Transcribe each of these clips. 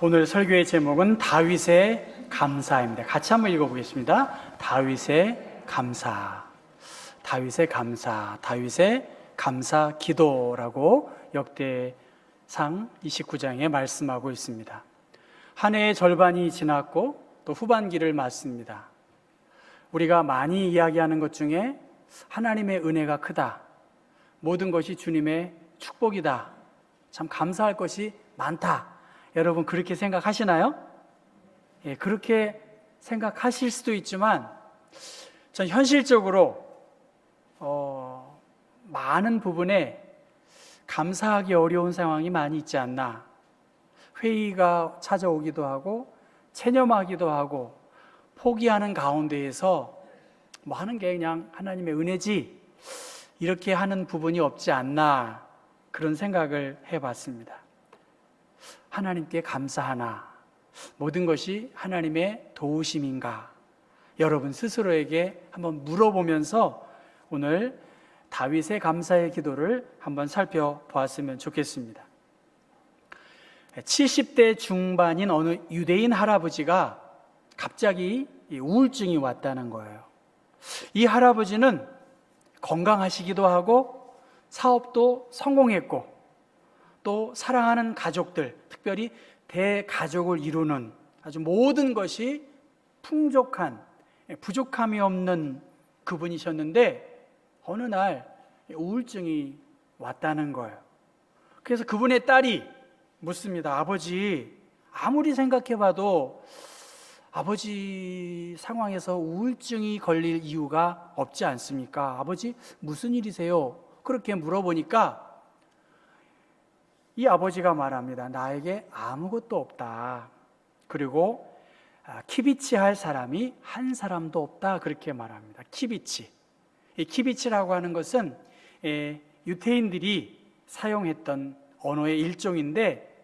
오늘 설교의 제목은 다윗의 감사입니다. 같이 한번 읽어보겠습니다. 다윗의 감사, 다윗의 감사, 다윗의 감사 기도라고 역대상 29장에 말씀하고 있습니다. 한 해의 절반이 지났고 또 후반기를 맞습니다. 우리가 많이 이야기하는 것 중에 하나님의 은혜가 크다, 모든 것이 주님의 축복이다, 참 감사할 것이 많다. 여러분 그렇게 생각하시나요? 예, 그렇게 생각하실 수도 있지만 전 현실적으로 많은 부분에 감사하기 어려운 상황이 많이 있지 않나. 회의가 찾아오기도 하고 체념하기도 하고 포기하는 가운데에서 뭐 하는 게 그냥 하나님의 은혜지, 이렇게 하는 부분이 없지 않나, 그런 생각을 해봤습니다. 하나님께 감사하나? 모든 것이 하나님의 도우심인가? 여러분 스스로에게 한번 물어보면서 오늘 다윗의 감사의 기도를 한번 살펴보았으면 좋겠습니다. 70대 중반인 어느 유대인 할아버지가 갑자기 우울증이 왔다는 거예요. 이 할아버지는 건강하시기도 하고 사업도 성공했고 또 사랑하는 가족들, 특별히 대가족을 이루는 아주 모든 것이 풍족한, 부족함이 없는 그분이셨는데 어느 날 우울증이 왔다는 거예요. 그래서 그분의 딸이 묻습니다. 아버지, 아무리 생각해봐도 아버지 상황에서 우울증이 걸릴 이유가 없지 않습니까? 아버지 무슨 일이세요? 그렇게 물어보니까 이 아버지가 말합니다. 나에게 아무것도 없다. 그리고 키비치 할 사람이 한 사람도 없다. 그렇게 말합니다. 키비치. 이 키비치라고 하는 것은 유태인들이 사용했던 언어의 일종인데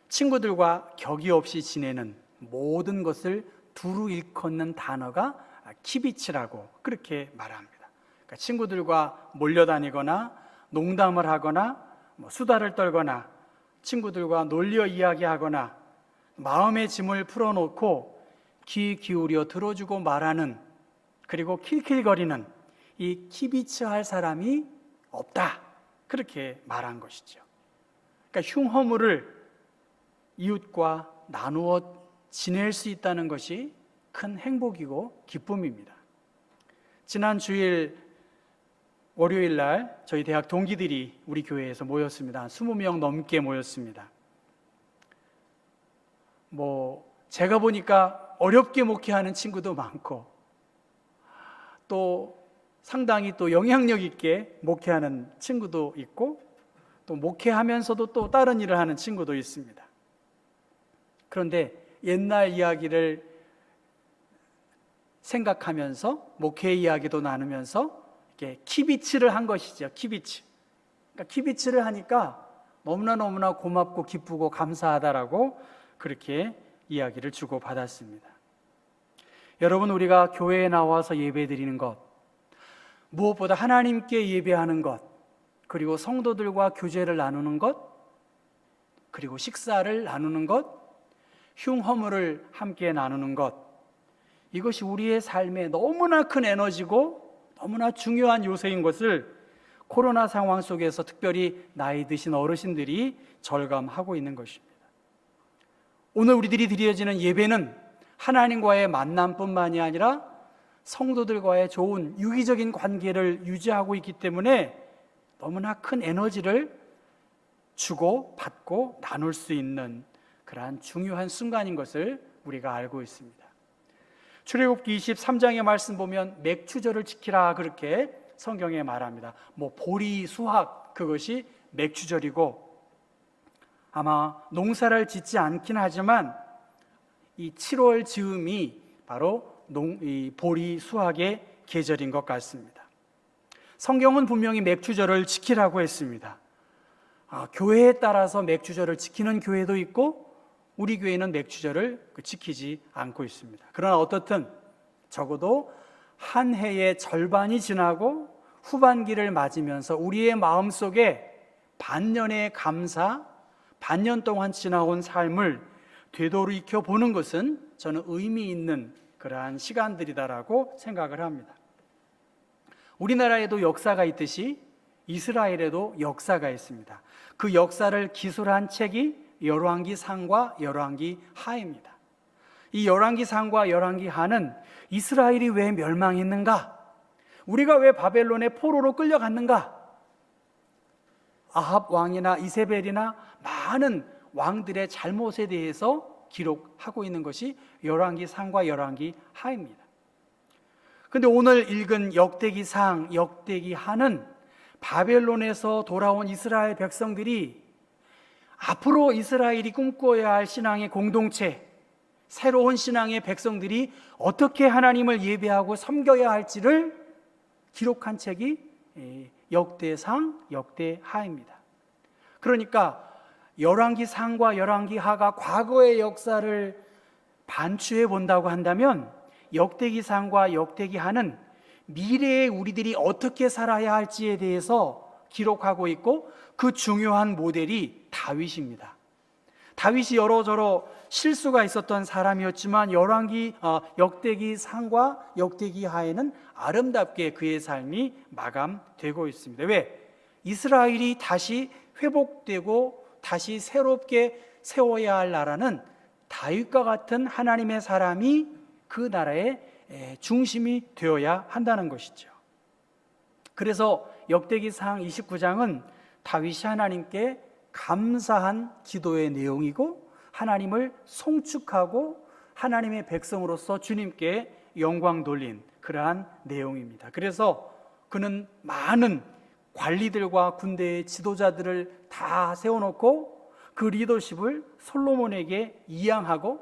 친구들과 격이 없이 지내는 모든 것을 두루 일컫는 단어가 키비치라고 그렇게 말합니다. 그러니까 친구들과 몰려다니거나 농담을 하거나 수다를 떨거나 친구들과 놀려 이야기하거나 마음의 짐을 풀어놓고 귀 기울여 들어주고 말하는, 그리고 킬킬거리는 이 키비츠할 사람이 없다, 그렇게 말한 것이죠. 그러니까 흉허물을 이웃과 나누어 지낼 수 있다는 것이 큰 행복이고 기쁨입니다. 지난 주일 월요일 날 저희 대학 동기들이 우리 교회에서 모였습니다. 한 20명 넘게 모였습니다. 제가 보니까 어렵게 목회하는 친구도 많고 또 상당히 또 영향력 있게 목회하는 친구도 있고 또 목회하면서도 또 다른 일을 하는 친구도 있습니다. 그런데 옛날 이야기를 생각하면서 목회 이야기도 나누면서 키비치를 한 것이죠. 키비치. 그러니까 키비치를 하니까 너무나 고맙고 기쁘고 감사하다라고 그렇게 이야기를 주고받았습니다. 여러분, 우리가 교회에 나와서 예배드리는 것, 무엇보다 하나님께 예배하는 것, 그리고 성도들과 교제를 나누는 것, 그리고 식사를 나누는 것, 흉허물을 함께 나누는 것, 이것이 우리의 삶에 너무나 큰 에너지고 너무나 중요한 요소인 것을 코로나 상황 속에서 특별히 나이 드신 어르신들이 절감하고 있는 것입니다. 오늘 우리들이 드려지는 예배는 하나님과의 만남뿐만이 아니라 성도들과의 좋은 유기적인 관계를 유지하고 있기 때문에 너무나 큰 에너지를 주고 받고 나눌 수 있는 그러한 중요한 순간인 것을 우리가 알고 있습니다. 출애굽기 23장의 말씀 보면 맥추절을 지키라, 그렇게 성경에 말합니다. 보리 수확, 그것이 맥추절이고 아마 농사를 짓지 않긴 하지만 이 7월 즈음이 바로 이 보리 수확의 계절인 것 같습니다. 성경은 분명히 맥추절을 지키라고 했습니다. 교회에 따라서 맥추절을 지키는 교회도 있고 우리 교회는 맥추절을 지키지 않고 있습니다. 그러나 어떻든 적어도 한 해의 절반이 지나고 후반기를 맞으면서 우리의 마음속에 반년의 감사, 반년 동안 지나온 삶을 되돌이켜 보는 것은 저는 의미 있는 그러한 시간들이다라고 생각을 합니다. 우리나라에도 역사가 있듯이 이스라엘에도 역사가 있습니다. 그 역사를 기술한 책이 열왕기상과 열왕기하입니다. 이 열왕기상과 열왕기하는 이스라엘이 왜 멸망했는가? 우리가 왜 바벨론의 포로로 끌려갔는가? 아합 왕이나 이세벨이나 많은 왕들의 잘못에 대해서 기록하고 있는 것이 열왕기상과 열왕기하입니다. 그런데 오늘 읽은 역대기상, 역대기하는 바벨론에서 돌아온 이스라엘 백성들이 앞으로 이스라엘이 꿈꿔야 할 신앙의 공동체, 새로운 신앙의 백성들이 어떻게 하나님을 예배하고 섬겨야 할지를 기록한 책이 역대상, 역대하입니다. 그러니까 열왕기상과 열왕기하가 과거의 역사를 반추해 본다고 한다면 역대기상과 역대기하는 미래의 우리들이 어떻게 살아야 할지에 대해서 기록하고 있고, 그 중요한 모델이 다윗입니다. 다윗이 여러저러 실수가 있었던 사람이었지만 역대기상과 역대기하에는 아름답게 그의 삶이 마감되고 있습니다. 왜? 이스라엘이 다시 회복되고 다시 새롭게 세워야 할 나라는 다윗과 같은 하나님의 사람이 그 나라의 중심이 되어야 한다는 것이죠. 그래서 역대기상 29장은 다윗이 하나님께 감사한 기도의 내용이고, 하나님을 송축하고 하나님의 백성으로서 주님께 영광 돌린 그러한 내용입니다. 그래서 그는 많은 관리들과 군대의 지도자들을 다 세워놓고 그 리더십을 솔로몬에게 이양하고,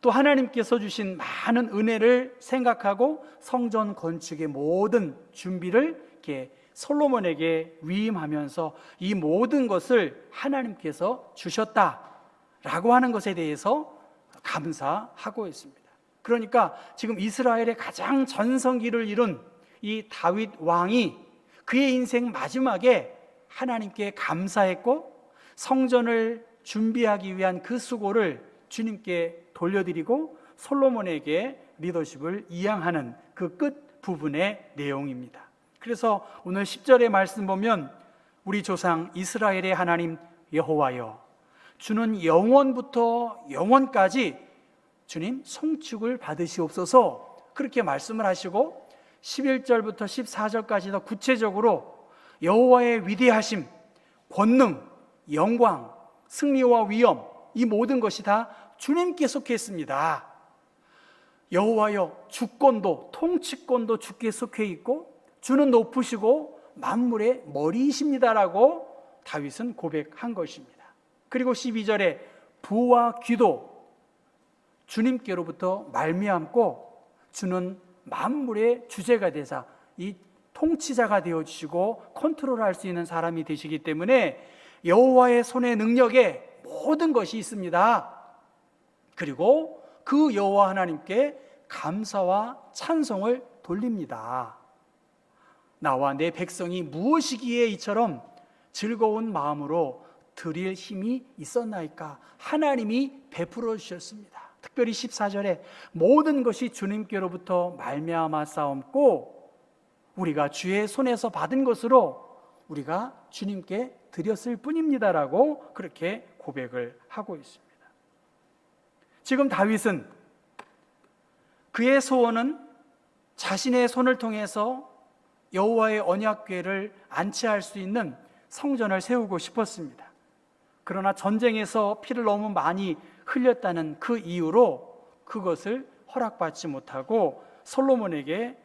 또 하나님께서 주신 많은 은혜를 생각하고 성전 건축의 모든 준비를 이렇게 솔로몬에게 위임하면서 이 모든 것을 하나님께서 주셨다라고 하는 것에 대해서 감사하고 있습니다. 그러니까 지금 이스라엘의 가장 전성기를 이룬 이 다윗 왕이 그의 인생 마지막에 하나님께 감사했고, 성전을 준비하기 위한 그 수고를 주님께 돌려드리고 솔로몬에게 리더십을 이양하는 그 끝 부분의 내용입니다. 그래서 오늘 10절의 말씀 보면 우리 조상 이스라엘의 하나님 여호와여, 주는 영원부터 영원까지 주님 송축을 받으시옵소서, 그렇게 말씀을 하시고 11절부터 14절까지 더 구체적으로 여호와의 위대하심, 권능, 영광, 승리와 위엄, 이 모든 것이 다 주님께 속해 있습니다. 여호와여, 주권도 통치권도 주께 속해 있고 주는 높으시고 만물의 머리이십니다라고 다윗은 고백한 것입니다. 그리고 12절에 부와 귀도 주님께로부터 말미암고 주는 만물의 주제가 되사 이 통치자가 되어주시고 컨트롤할 수 있는 사람이 되시기 때문에 여호와의 손의 능력에 모든 것이 있습니다. 그리고 그 여호와 하나님께 감사와 찬송을 돌립니다. 나와 내 백성이 무엇이기에 이처럼 즐거운 마음으로 드릴 힘이 있었나이까? 하나님이 베풀어 주셨습니다. 특별히 14절에 모든 것이 주님께로부터 말미암아 싸움고 우리가 주의 손에서 받은 것으로 우리가 주님께 드렸을 뿐입니다라고 그렇게 고백을 하고 있습니다. 지금 다윗은 그의 소원은 자신의 손을 통해서 여호와의 언약궤를 안치할 수 있는 성전을 세우고 싶었습니다. 그러나 전쟁에서 피를 너무 많이 흘렸다는 그 이유로 그것을 허락받지 못하고 솔로몬에게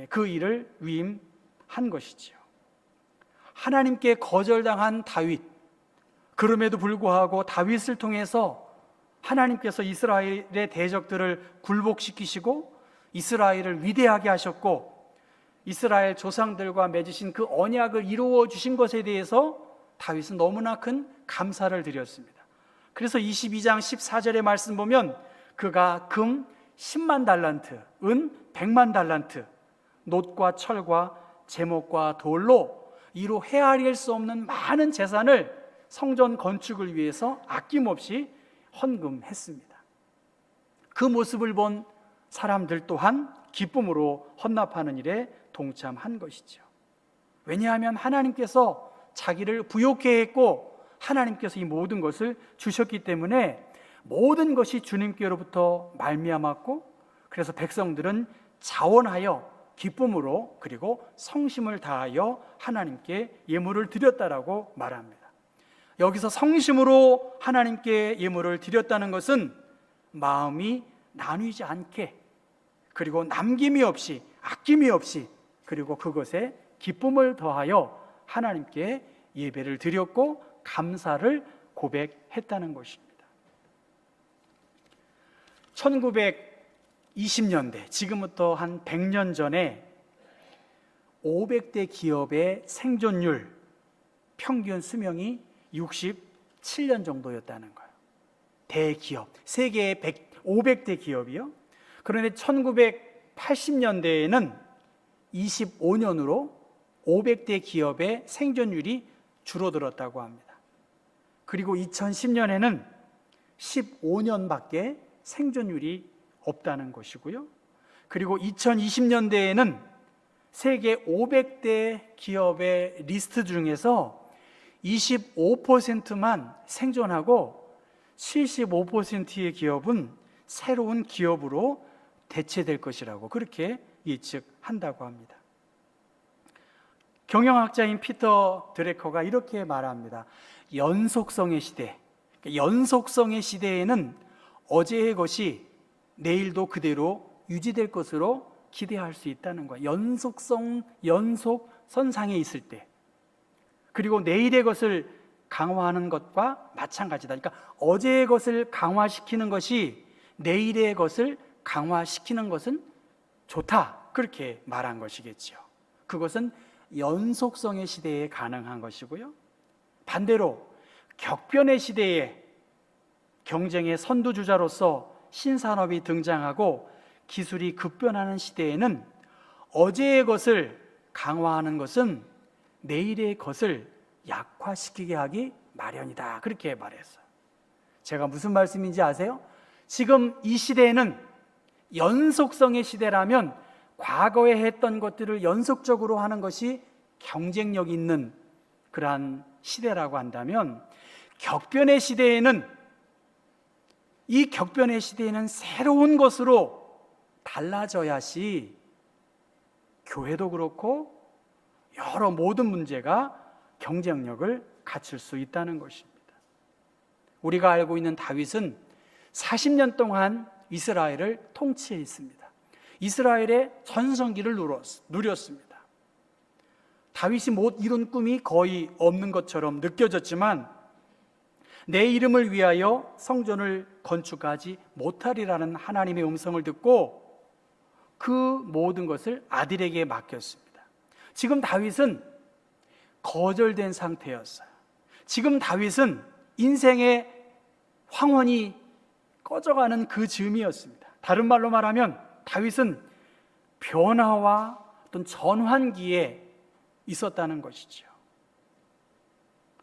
그 일을 위임한 것이지요. 하나님께 거절당한 다윗, 그럼에도 불구하고 다윗을 통해서 하나님께서 이스라엘의 대적들을 굴복시키시고 이스라엘을 위대하게 하셨고 이스라엘 조상들과 맺으신 그 언약을 이루어 주신 것에 대해서 다윗은 너무나 큰 감사를 드렸습니다. 그래서 22장 14절의 말씀 보면 그가 금 10만 달란트, 은 100만 달란트, 놋과 철과 제목과 돌로 이로 헤아릴 수 없는 많은 재산을 성전 건축을 위해서 아낌없이 헌금했습니다. 그 모습을 본 사람들 또한 기쁨으로 헌납하는 일에 동참한 것이죠. 왜냐하면 하나님께서 자기를 부욕해 했고 하나님께서 이 모든 것을 주셨기 때문에 모든 것이 주님께로부터 말미암았고, 그래서 백성들은 자원하여 기쁨으로 그리고 성심을 다하여 하나님께 예물을 드렸다라고 말합니다. 여기서 성심으로 하나님께 예물을 드렸다는 것은 마음이 나뉘지 않게, 그리고 남김이 없이 아낌이 없이, 그리고 그것에 기쁨을 더하여 하나님께 예배를 드렸고 감사를 고백했다는 것입니다. 1920년대, 지금부터 한 100년 전에 500대 기업의 생존율 평균 수명이 67년 정도였다는 거예요. 대기업, 세계의 500대 기업이요. 그런데 1980년대에는 25년으로 500대 기업의 생존율이 줄어들었다고 합니다. 그리고 2010년에는 15년밖에 생존율이 없다는 것이고요. 그리고 2020년대에는 세계 500대 기업의 리스트 중에서 25%만 생존하고 75%의 기업은 새로운 기업으로 대체될 것이라고 그렇게 예측한다고 합니다. 경영학자인 피터 드래커가 이렇게 말합니다. 연속성의 시대, 연속성의 시대에는 어제의 것이 내일도 그대로 유지될 것으로 기대할 수 있다는 거예요. 연속선상에 있을 때, 그리고 내일의 것을 강화하는 것과 마찬가지다. 그러니까 어제의 것을 강화시키는 것이 내일의 것을 강화시키는 것은 좋다, 그렇게 말한 것이겠죠. 그것은 연속성의 시대에 가능한 것이고요. 반대로 격변의 시대에 경쟁의 선두주자로서 신산업이 등장하고 기술이 급변하는 시대에는 어제의 것을 강화하는 것은 내일의 것을 약화시키게 하기 마련이다, 그렇게 말했어요. 제가 무슨 말씀인지 아세요? 지금 이 시대에는 연속성의 시대라면 과거에 했던 것들을 연속적으로 하는 것이 경쟁력 있는 그러한 시대라고 한다면, 격변의 시대에는, 이 격변의 시대에는 새로운 것으로 달라져야지 교회도 그렇고 여러 모든 문제가 경쟁력을 갖출 수 있다는 것입니다. 우리가 알고 있는 다윗은 40년 동안 이스라엘을 통치했습니다. 이스라엘의 전성기를 누렸습니다. 다윗이 못 이룬 꿈이 거의 없는 것처럼 느껴졌지만 내 이름을 위하여 성전을 건축하지 못하리라는 하나님의 음성을 듣고 그 모든 것을 아들에게 맡겼습니다. 지금 다윗은 거절된 상태였어요. 지금 다윗은 인생의 황혼이 꺼져가는 그 즈음이었습니다. 다른 말로 말하면 다윗은 변화와 어떤 전환기에 있었다는 것이죠.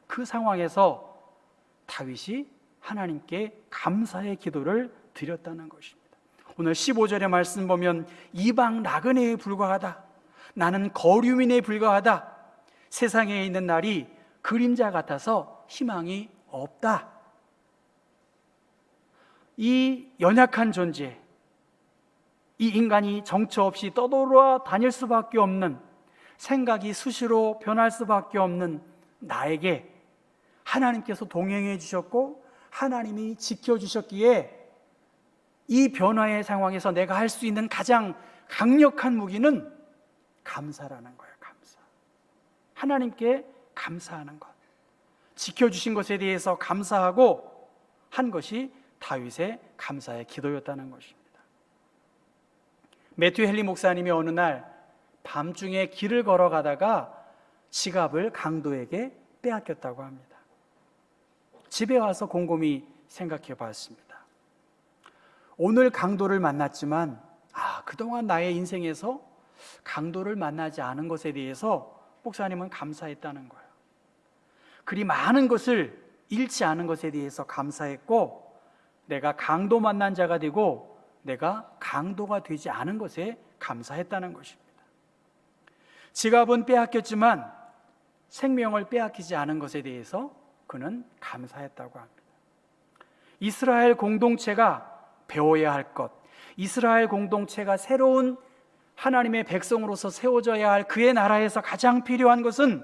그 상황에서 다윗이 하나님께 감사의 기도를 드렸다는 것입니다. 오늘 15절의 말씀 보면 이방 나그네에 불과하다, 나는 거류민에 불과하다, 세상에 있는 날이 그림자 같아서 희망이 없다. 이 연약한 존재, 이 인간이 정처 없이 떠돌아 다닐 수밖에 없는, 생각이 수시로 변할 수밖에 없는 나에게 하나님께서 동행해 주셨고 하나님이 지켜주셨기에 이 변화의 상황에서 내가 할 수 있는 가장 강력한 무기는 감사라는 거예요. 감사. 하나님께 감사하는 것, 지켜주신 것에 대해서 감사하고 한 것이 다윗의 감사의 기도였다는 것입니다. 매튜 헨리 목사님이 어느 날 밤중에 길을 걸어가다가 지갑을 강도에게 빼앗겼다고 합니다. 집에 와서 곰곰이 생각해 봤습니다. 오늘 강도를 만났지만 그동안 나의 인생에서 강도를 만나지 않은 것에 대해서 목사님은 감사했다는 거예요. 그리 많은 것을 잃지 않은 것에 대해서 감사했고, 내가 강도 만난 자가 되고 내가 강도가 되지 않은 것에 감사했다는 것입니다. 지갑은 빼앗겼지만 생명을 빼앗기지 않은 것에 대해서 그는 감사했다고 합니다. 이스라엘 공동체가 배워야 할 것, 이스라엘 공동체가 새로운 하나님의 백성으로서 세워져야 할 그의 나라에서 가장 필요한 것은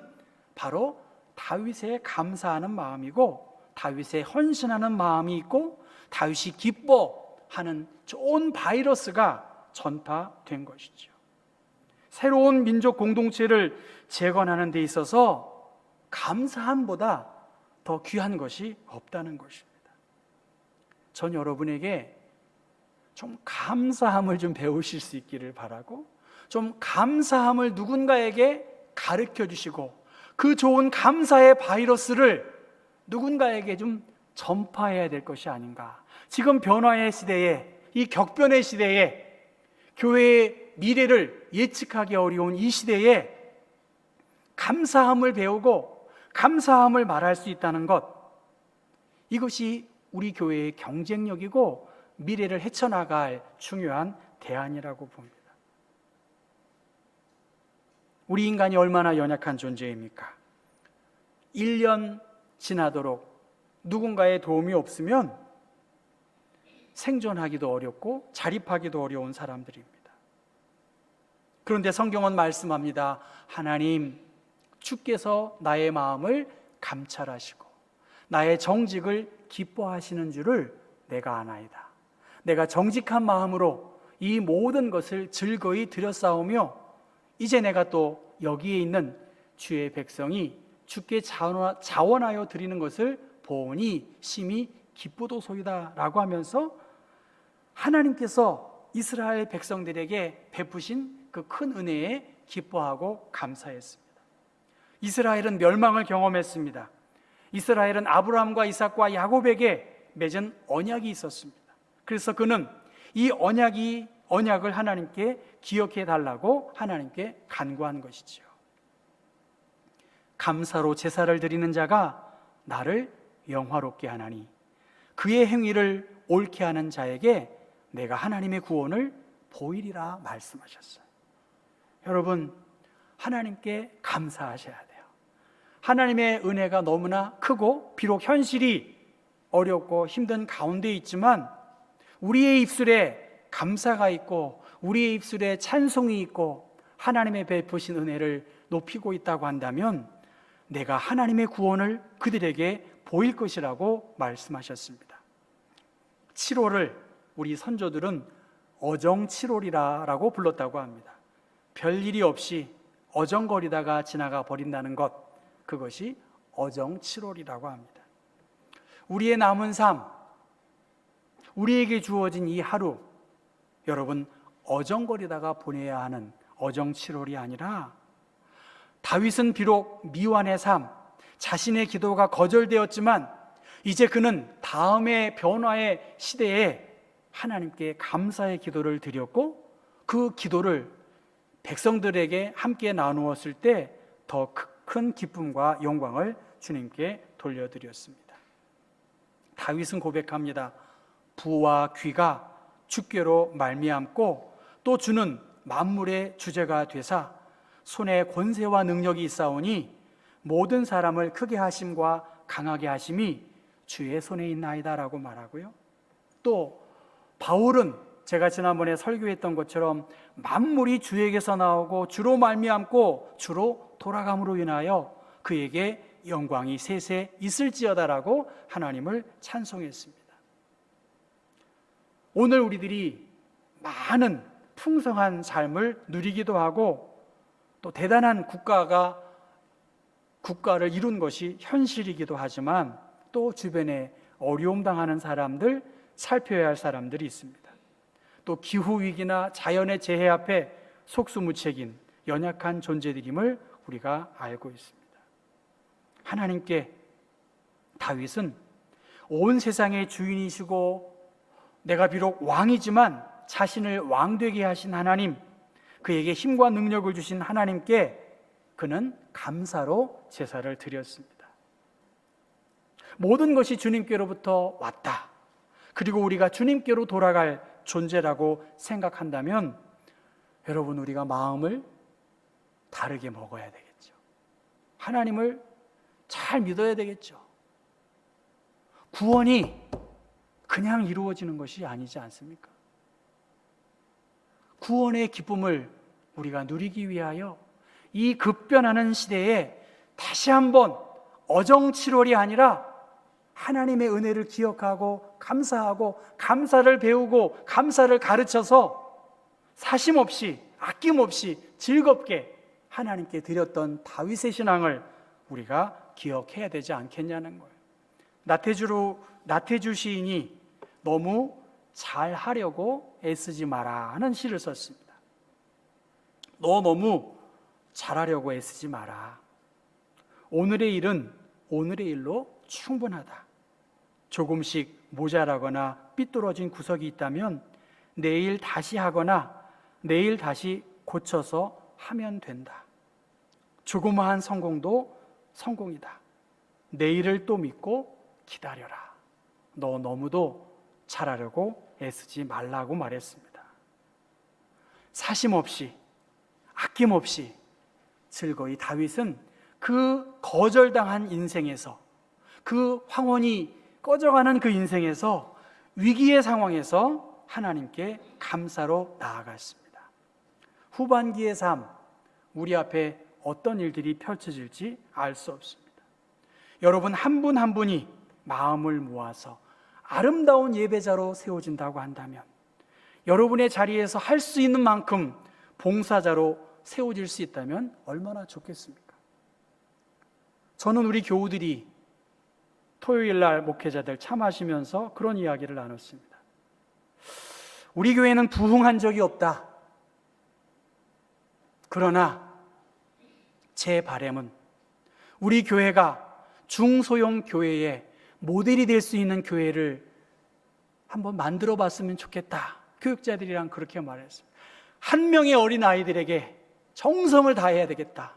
바로 다윗의 감사하는 마음이고, 다윗의 헌신하는 마음이 있고, 다윗이 기뻐하는 좋은 바이러스가 전파된 것이죠. 새로운 민족 공동체를 재건하는 데 있어서 감사함보다 더 귀한 것이 없다는 것입니다. 전 여러분에게 좀 감사함을 좀 배우실 수 있기를 바라고, 좀 감사함을 누군가에게 가르쳐 주시고, 그 좋은 감사의 바이러스를 누군가에게 좀 전파해야 될 것이 아닌가. 지금 변화의 시대에, 이 격변의 시대에, 교회의 미래를 예측하기 어려운 이 시대에 감사함을 배우고 감사함을 말할 수 있다는 것, 이것이 우리 교회의 경쟁력이고 미래를 헤쳐나갈 중요한 대안이라고 봅니다. 우리 인간이 얼마나 연약한 존재입니까? 1년 지나도록 누군가의 도움이 없으면 생존하기도 어렵고 자립하기도 어려운 사람들입니다. 그런데 성경은 말씀합니다. 하나님, 주께서 나의 마음을 감찰하시고 나의 정직을 기뻐하시는 줄을 내가 아나이다. 내가 정직한 마음으로 이 모든 것을 즐거이 드렸사오며 이제 내가 또 여기에 있는 주의 백성이 주께 자원하여 드리는 것을 보니 심히 기쁘도소이다 라고 하면서 하나님께서 이스라엘 백성들에게 베푸신 그 큰 은혜에 기뻐하고 감사했습니다. 이스라엘은 멸망을 경험했습니다. 이스라엘은 아브라함과 이삭과 야곱에게 맺은 언약이 있었습니다. 그래서 그는 이 언약을 하나님께 기억해 달라고 하나님께 간구한 것이지요. 감사로 제사를 드리는 자가 나를 영화롭게 하나니 그의 행위를 옳게 하는 자에게 내가 하나님의 구원을 보이리라 말씀하셨어요. 여러분, 하나님께 감사하셔야 돼요. 하나님의 은혜가 너무나 크고 비록 현실이 어렵고 힘든 가운데 있지만 우리의 입술에 감사가 있고 우리의 입술에 찬송이 있고 하나님의 베푸신 은혜를 높이고 있다고 한다면 내가 하나님의 구원을 그들에게 보일 것이라고 말씀하셨습니다. 7월을 우리 선조들은 어정칠월이라고 불렀다고 합니다. 별일이 없이 어정거리다가 지나가 버린다는 것, 그것이 어정칠월이라고 합니다. 우리의 남은 삶, 우리에게 주어진 이 하루, 여러분 어정거리다가 보내야 하는 어정칠월이 아니라 다윗은 비록 미완의 삶, 자신의 기도가 거절되었지만 이제 그는 다음의 변화의 시대에 하나님께 감사의 기도를 드렸고 그 기도를 백성들에게 함께 나누었을 때 더 큰 기쁨과 영광을 주님께 돌려드렸습니다. 다윗은 고백합니다. 부와 귀가 주께로 말미암고 또 주는 만물의 주제가 되사 손에 권세와 능력이 있사오니 모든 사람을 크게 하심과 강하게 하심이 주의 손에 있나이다 라고 말하고요. 또 바울은 제가 지난번에 설교했던 것처럼 만물이 주에게서 나오고 주로 말미암고 주로 돌아감으로 인하여 그에게 영광이 세세 있을지어다라고 하나님을 찬송했습니다. 오늘 우리들이 많은 풍성한 삶을 누리기도 하고 또 대단한 국가를 이룬 것이 현실이기도 하지만 또 주변에 어려움 당하는 사람들, 살펴야 할 사람들이 있습니다. 또 기후위기나 자연의 재해 앞에 속수무책인 연약한 존재들임을 우리가 알고 있습니다. 하나님께 다윗은 온 세상의 주인이시고 내가 비록 왕이지만 자신을 왕되게 하신 하나님, 그에게 힘과 능력을 주신 하나님께 그는 감사로 제사를 드렸습니다. 모든 것이 주님께로부터 왔다. 그리고 우리가 주님께로 돌아갈 존재라고 생각한다면 여러분, 우리가 마음을 다르게 먹어야 되겠죠. 하나님을 잘 믿어야 되겠죠. 구원이 그냥 이루어지는 것이 아니지 않습니까? 구원의 기쁨을 우리가 누리기 위하여 이 급변하는 시대에 다시 한번 어정치롤이 아니라 하나님의 은혜를 기억하고 감사하고 감사를 배우고 감사를 가르쳐서 사심없이 아낌없이 즐겁게 하나님께 드렸던 다윗의 신앙을 우리가 기억해야 되지 않겠냐는 거예요. 나태주 시인이 너무 잘하려고 애쓰지 마라 하는 시를 썼습니다. 너 너무 잘하려고 애쓰지 마라. 오늘의 일은 오늘의 일로 충분하다. 조금씩 모자라거나 삐뚤어진 구석이 있다면 내일 다시 하거나 내일 다시 고쳐서 하면 된다. 조그마한 성공도 성공이다. 내일을 또 믿고 기다려라. 너 너무도 잘하려고 애쓰지 말라고 말했습니다. 사심 없이 아낌없이 즐거이 다윗은 그 거절당한 인생에서, 그 황혼이 꺼져가는 그 인생에서, 위기의 상황에서 하나님께 감사로 나아갔습니다. 후반기의 삶, 우리 앞에 어떤 일들이 펼쳐질지 알 수 없습니다. 여러분 한 분 한 분이 마음을 모아서 아름다운 예배자로 세워진다고 한다면, 여러분의 자리에서 할 수 있는 만큼 봉사자로 세워질 수 있다면 얼마나 좋겠습니까? 저는 우리 교우들이 토요일 날 목회자들 참하시면서 그런 이야기를 나눴습니다. 우리 교회는 부흥한 적이 없다. 그러나 제 바람은 우리 교회가 중소형 교회의 모델이 될 수 있는 교회를 한번 만들어 봤으면 좋겠다. 교육자들이랑 그렇게 말했습니다. 한 명의 어린 아이들에게 정성을 다해야 되겠다.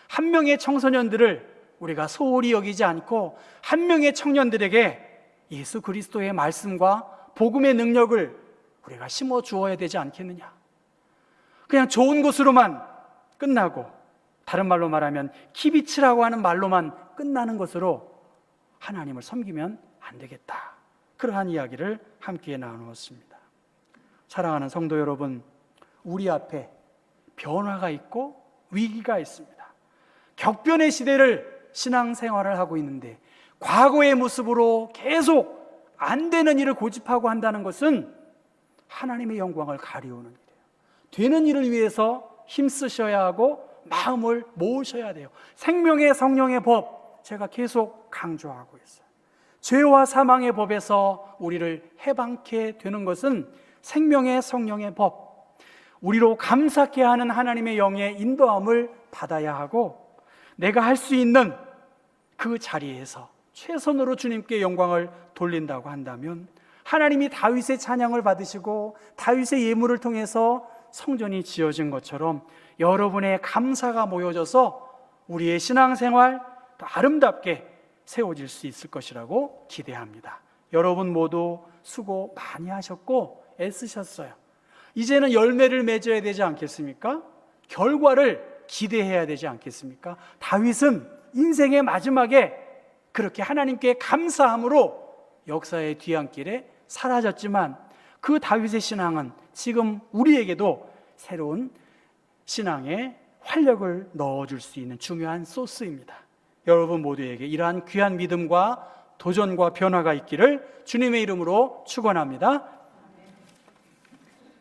한 명의 청소년들을 우리가 소홀히 여기지 않고 한 명의 청년들에게 예수 그리스도의 말씀과 복음의 능력을 우리가 심어 주어야 되지 않겠느냐. 그냥 좋은 것으로만 끝나고, 다른 말로 말하면 키비치라고 하는 말로만 끝나는 것으로 하나님을 섬기면 안 되겠다. 그러한 이야기를 함께 나누었습니다. 사랑하는 성도 여러분, 우리 앞에 변화가 있고 위기가 있습니다. 격변의 시대를 신앙생활을 하고 있는데 과거의 모습으로 계속 안 되는 일을 고집하고 한다는 것은 하나님의 영광을 가리우는 일이에요. 되는 일을 위해서 힘쓰셔야 하고 마음을 모으셔야 돼요. 생명의 성령의 법, 제가 계속 강조하고 있어요. 죄와 사망의 법에서 우리를 해방케 되는 것은 생명의 성령의 법, 우리로 감사케 하는 하나님의 영의 인도함을 받아야 하고, 내가 할 수 있는 그 자리에서 최선으로 주님께 영광을 돌린다고 한다면, 하나님이 다윗의 찬양을 받으시고 다윗의 예물을 통해서 성전이 지어진 것처럼 여러분의 감사가 모여져서 우리의 신앙생활 더 아름답게 세워질 수 있을 것이라고 기대합니다. 여러분 모두 수고 많이 하셨고 애쓰셨어요. 이제는 열매를 맺어야 되지 않겠습니까? 결과를 기대해야 되지 않겠습니까? 다윗은 인생의 마지막에 그렇게 하나님께 감사함으로 역사의 뒤안길에 사라졌지만, 그 다윗의 신앙은 지금 우리에게도 새로운 신앙에 활력을 넣어줄 수 있는 중요한 소스입니다. 여러분 모두에게 이러한 귀한 믿음과 도전과 변화가 있기를 주님의 이름으로 축원합니다.